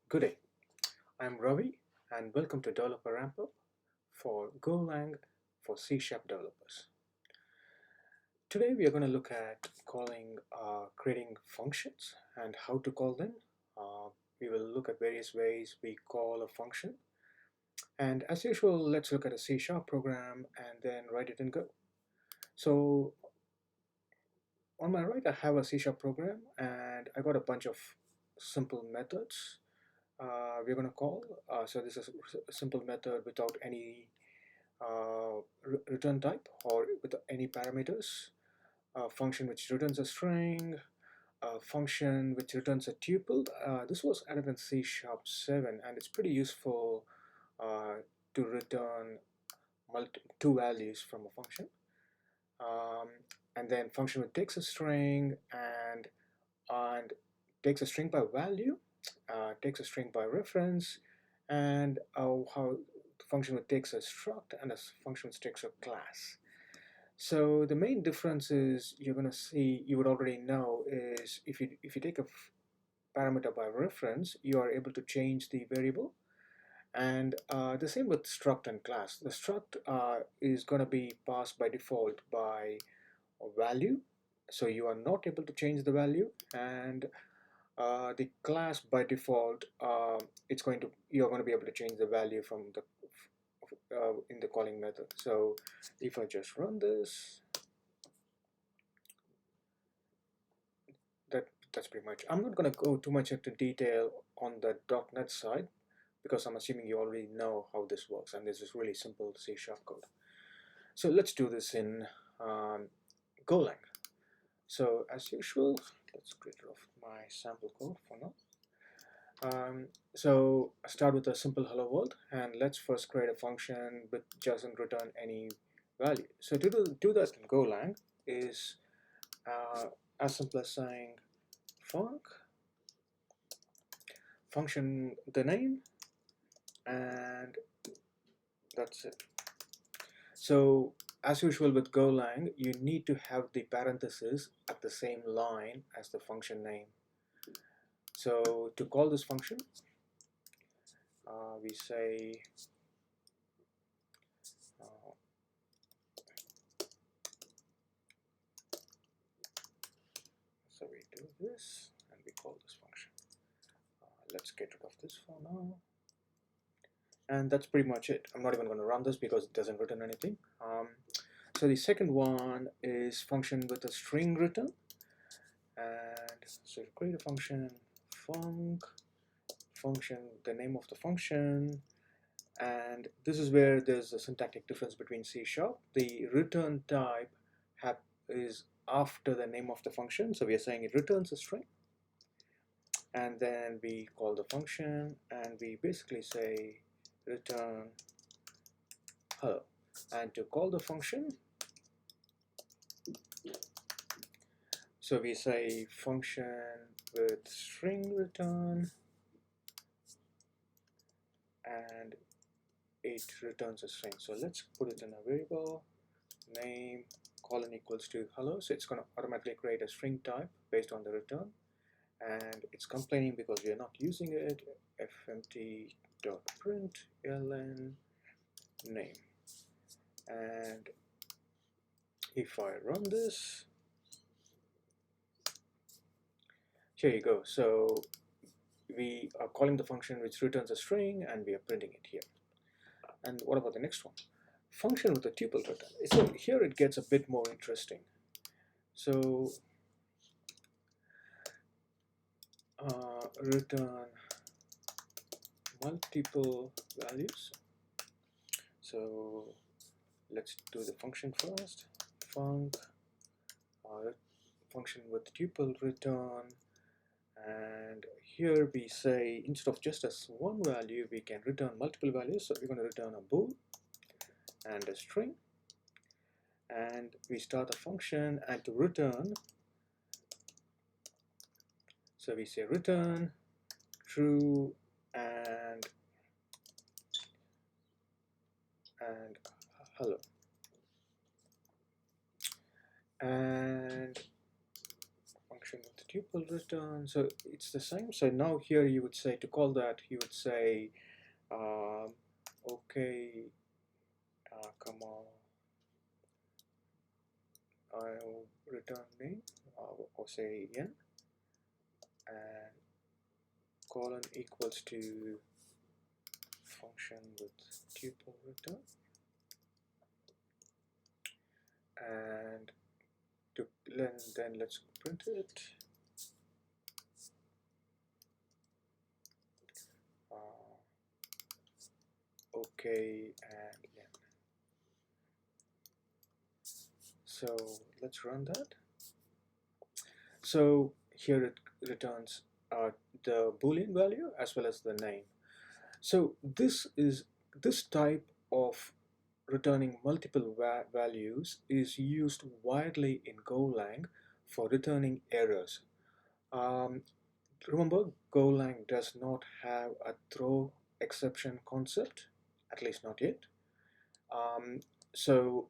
Good day, I'm Ravi and welcome to Developer Ramp Up for Golang for C# developers. Today we are going to look at creating functions and how to call them. Uh, we will look at various ways we call a function. And as usual, let's look at a C# program and then write it in Go. So on my right, I have a C# program and I got a bunch of simple methods we're going to call. So this is a simple method without any return type or with any parameters, a function which returns a string, a function which returns a tuple. This was added in C# 7 and it's pretty useful uh, to return two values from a function. Um, and then function which takes a string and takes a string by value, takes a string by reference, and how the function which takes a struct and a function which takes a class. So the main difference is you're going to see, you would already know, is if you take a parameter by reference, you are able to change the variable. And the same with struct and class. The struct is going to be passed by default by a value, so you are not able to change the value. And the class by default, you're going to be able to change the value from the in the calling method. So if I just run this, that's pretty much. I'm not going to go too much into detail on the .NET side because I'm assuming you already know how this works, and this is really simple C# code. So let's do this in Golang. So as usual, let's get rid of my sample code for now. So start with a simple hello world, and let's first create a function which doesn't return any value. So to do that in Golang is as simple as saying function the name, and that's it. So as usual with Golang, you need to have the parentheses at the same line as the function name. So to call this function, we say so we do this and we call this function. Let's get rid of this for now. And that's pretty much it. I'm not even going to run this because it doesn't return anything. So the second one is function with a string return. And so to create a function, function, the name of the function. And this is where there's a syntactic difference between C#. The return type is after the name of the function. So we are saying it returns a string. And then we call the function and we basically say return hello. And to call the function, so we say function with string return and it returns a string. So let's put it in a variable name colon equals to hello. So it's going to automatically create a string type based on the return, and it's complaining because we are not using it. fmt.print ln name. And if I run this, here you go. So we are calling the function which returns a string and we are printing it here. And what about the next one? Function with a tuple return. So here it gets a bit more interesting. So return multiple values. So let's do the function first. Function with tuple return, and here we say instead of just as one value we can return multiple values. So we're going to return a bool and a string, and we start a function, and to return, so we say return true and hello. And function with tuple return. So it's the same. So now here you would say, to call that, you would say okay, comma, I'll return name, or say n, and colon equals to function with tuple return, and then let's print it. Okay, and yeah. So let's run that. So here it returns the Boolean value as well as the name. So this type of returning multiple values is used widely in Golang for returning errors. Um, Remember, Golang does not have a throw exception concept, at least not yet. Um, so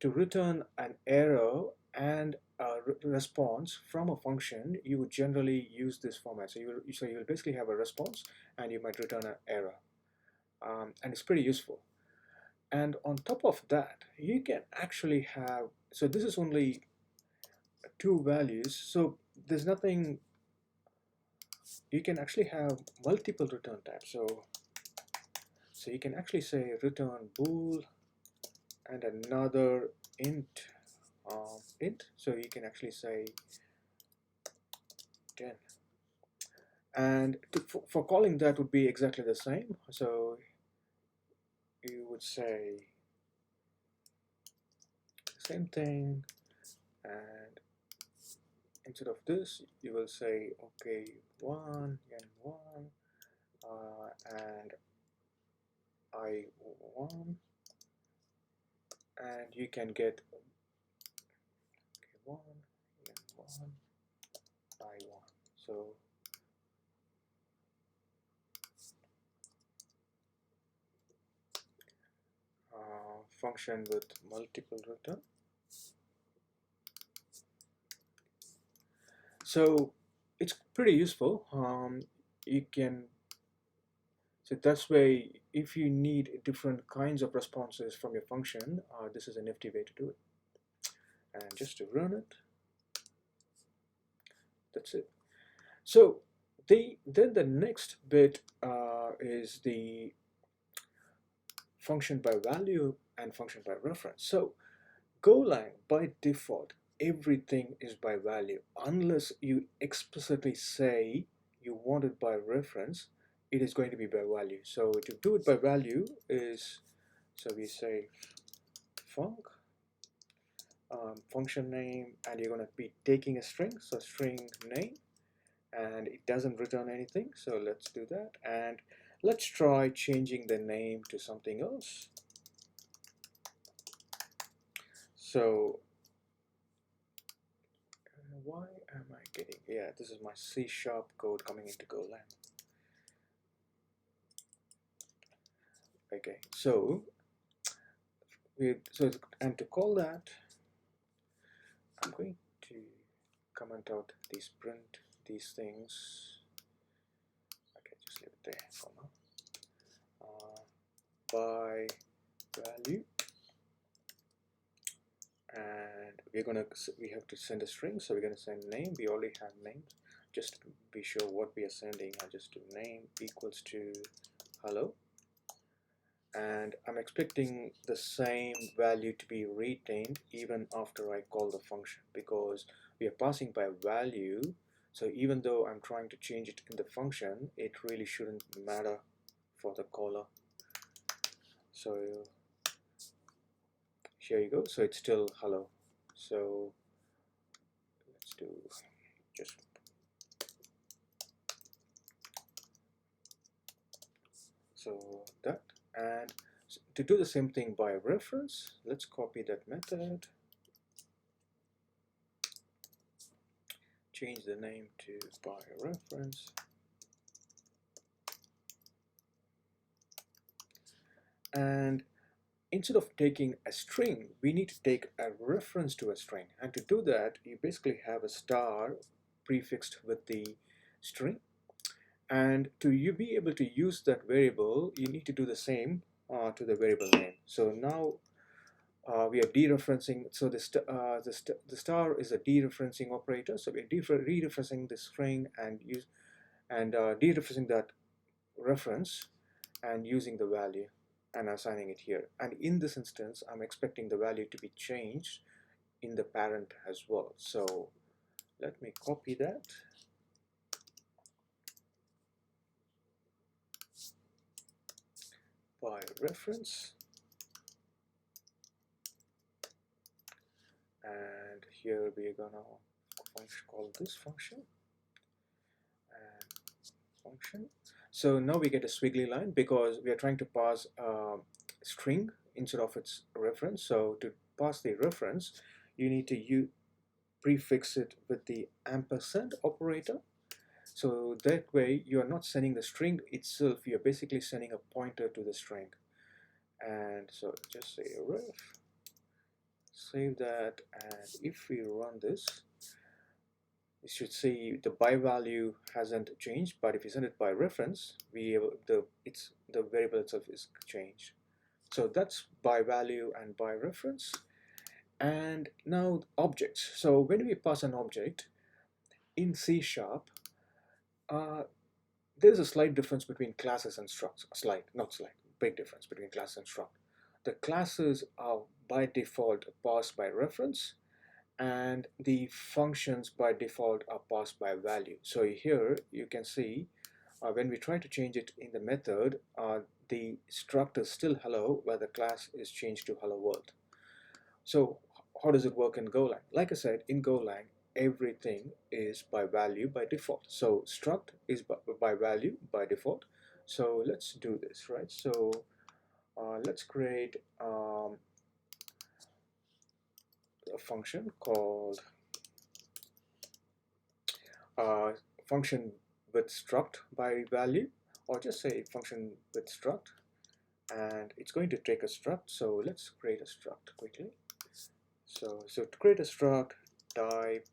to return an error and a response from a function, you would generally use this format. So you'll basically have a response and you might return an error. And it's pretty useful. And on top of that, you can actually have, so this is only two values. So there's nothing, you can actually have multiple return types. So you can actually say return bool and another int. So you can actually say 10. And for calling that would be exactly the same. So you would say the same thing, and instead of this, you will say okay, 1 and 1, and I1, and you can get okay, 1 and 1, I1. So function with multiple return. So it's pretty useful. You can, so that's why if you need different kinds of responses from your function, this is a nifty way to do it. And just to run it, that's it. So then the next bit is the function by value and function by reference. So Golang, by default, everything is by value. Unless you explicitly say you want it by reference, it is going to be by value. So to do it by value is, so we say func, function name, and you're going to be taking a string, so string name, and it doesn't return anything. So let's do that, and let's try changing the name to something else. So why am I getting, yeah, this is my C# code coming into Golang. Okay, so and to call that, I'm going to comment out these print these things. Okay, just leave it there for now. By value, and we have to send a string, so we're going to send name. We already have names. Just to be sure what we are sending, I'll just do name equals to hello, and I'm expecting the same value to be retained even after I call the function, because we are passing by value. So even though I'm trying to change it in the function, it really shouldn't matter for the caller. So here you go. So it's still hello. So let's do just so that, and to do the same thing by reference, let's copy that method, change the name to by reference, and instead of taking a string, we need to take a reference to a string. And to do that, you basically have a star prefixed with the string. And to you be able to use that variable, you need to do the same to the variable name. So now we are dereferencing. So the star is a dereferencing operator. So we're dereferencing the string and dereferencing that reference and using the value and assigning it here. And in this instance, I'm expecting the value to be changed in the parent as well. So let me copy that. By reference, and here we are gonna call this function and function. So now we get a squiggly line because we are trying to pass a string instead of its reference. So to pass the reference, you need to prefix it with the ampersand operator. So that way you are not sending the string itself, you're basically sending a pointer to the string. And so just say ref, save that, and if we run this, you should see the by value hasn't changed, but if you send it by reference, the variable itself is changed. So that's by value and by reference. And now objects. So when we pass an object in C#, there's a slight difference between classes and structs. Big difference between class and struct. The classes are by default passed by reference, and the functions by default are passed by value. So here you can see when we try to change it in the method, the struct is still hello, where the class is changed to hello world. So how does it work in Golang? Like I said, in Golang, everything is by value by default. So struct is by value by default. So let's do this, right? So let's create a function called function with struct by value, or just say function with struct, and it's going to take a struct. So let's create a struct quickly. So to create a struct, type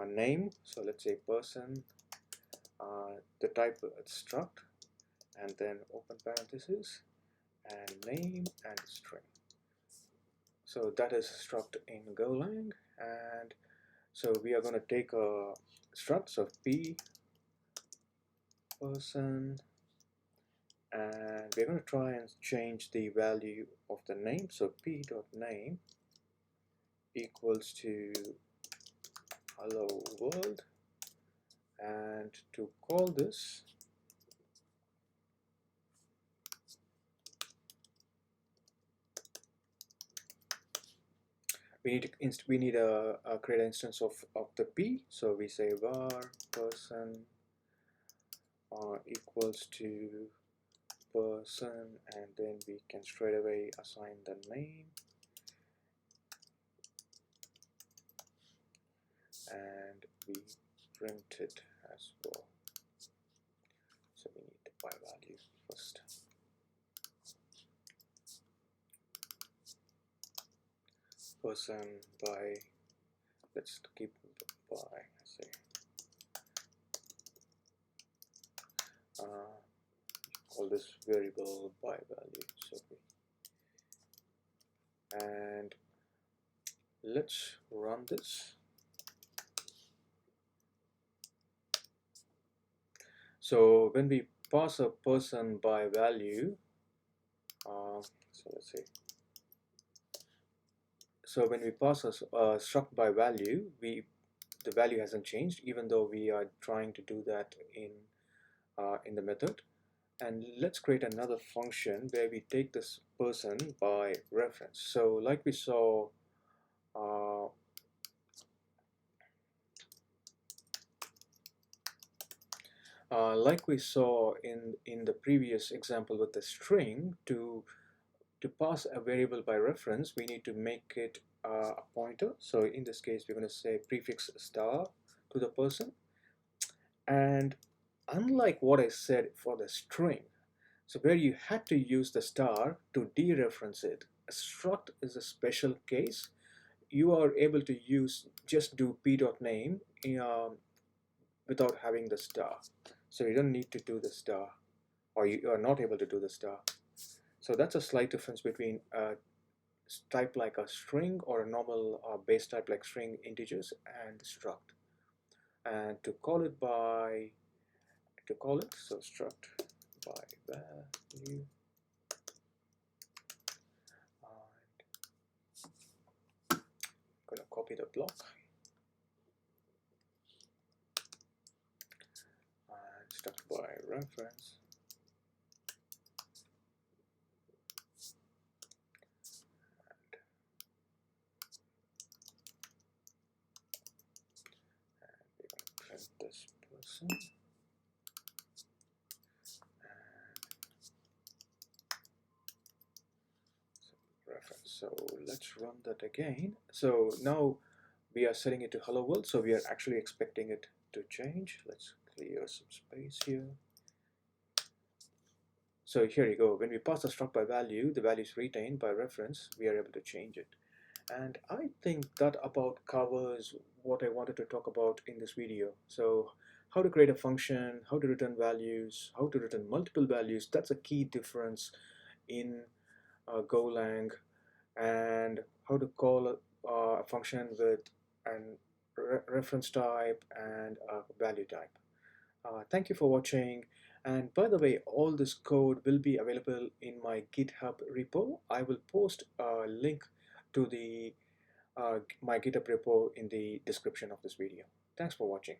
name, so let's say person, the type struct, and then open parenthesis, and name and string. So that is struct in Golang. And so we are going to take a struct of p person, and we're going to try and change the value of the name. So p.name equals to hello world, and to call this, we need to create an instance of the p. So we say var person equals to person, and then we can straight away assign the name, and we print it as well. So we need the by value first. Person by, let's keep by, say, call this variable by value. So and let's run this. So when we pass a person by value, so let's say, so when we pass a struct by value, the value hasn't changed, even though we are trying to do that in the method. And let's create another function where we take this person by reference. So like we saw in the previous example with the string, to pass a variable by reference, we need to make it a pointer. So in this case, we're going to say prefix star to the person. And unlike what I said for the string, so where you had to use the star to dereference it, a struct is a special case. you are able to use just do p.name without having the star. So you don't need to do the star, or you are not able to do the star. So that's a slight difference between a type like a string or a normal base type like string integers and struct. And to call it so struct by value. I'm going to copy the block and struct by reference. Print this person. Reference. So let's run that again. So now we are setting it to hello world. So we are actually expecting it to change. Let's clear some space here. So here you go. When we pass the struct by value, the value is retained by reference. We are able to change it. And I think that about covers what I wanted to talk about in this video. So how to create a function, how to return values, how to return multiple values. That's a key difference in Golang, and how to call a function with an reference type and a value type. Thank you for watching. And by the way, all this code will be available in my GitHub repo. I will post a link to the my GitHub repo in the description of this video. Thanks for watching.